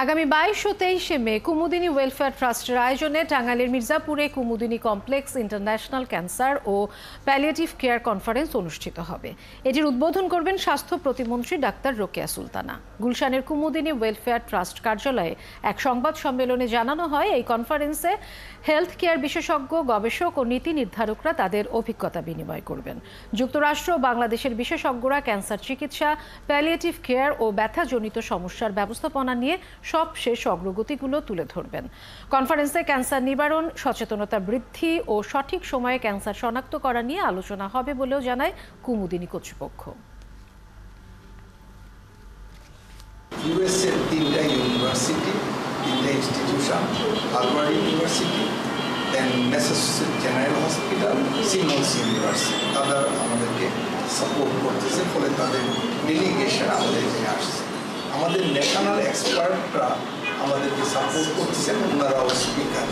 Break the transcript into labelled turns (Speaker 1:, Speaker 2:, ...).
Speaker 1: আগামী 22 ও 23 মে কুমুদিনী ওয়েলফেয়ার ট্রাস্টের আয়োজনে টাঙ্গাইলের মির্জাপুরে কুমুদিনী কমপ্লেক্স ইন্টারন্যাশনাল ক্যান্সার ও প্যালিয়েটিভ কেয়ার কনফারেন্স অনুষ্ঠিত হবে। এটির উদ্বোধন করবেন স্বাস্থ্য প্রতিমন্ত্রী ডাক্তার রোকেয়া সুলতানা। গুলশানের কুমুদিনী ওয়েলফেয়ার ট্রাস্ট কার্যালয়ে এক সংবাদ সম্মেলনে জানানো হয়, এই কনফারেন্সে হেলথ কেয়ার বিশেষজ্ঞ, গবেষক ও নীতি নির্ধারকরা তাদের অভিজ্ঞতা বিনিময় করবেন। যুক্তরাষ্ট্র ও বাংলাদেশের বিশেষজ্ঞরা ক্যান্সার চিকিৎসা, প্যালিয়েটিভ কেয়ার ও ব্যথাজনিত সমস্যার ব্যবস্থাপনা নিয়ে সবশেষ অগ্রগতিগুলো তুলে ধরবেন। কনফারেন্সে ক্যান্সার নিবারণ, সচেতনতা বৃদ্ধি ও সঠিক সময়ে ক্যান্সার শনাক্ত করা নিয়ে আলোচনা হবে বলেও জানায় কুমুদিনী কর্তৃপক্ষ।
Speaker 2: ইউএসএর 3টা ইউনিভার্সিটি, 3টা institution, Harvard university, then Massachusetts General Hospital, Simmons university, তারা আমাদেরকে সাপোর্ট করতেছে, ফলে তাদের ডেলিগেশন আমাদের এখানে আসছে। আমাদের ন্যাশনাল এক্সপার্টরা আমাদেরকে সাপোর্ট করতেছেন, ওনারাও স্পিকার।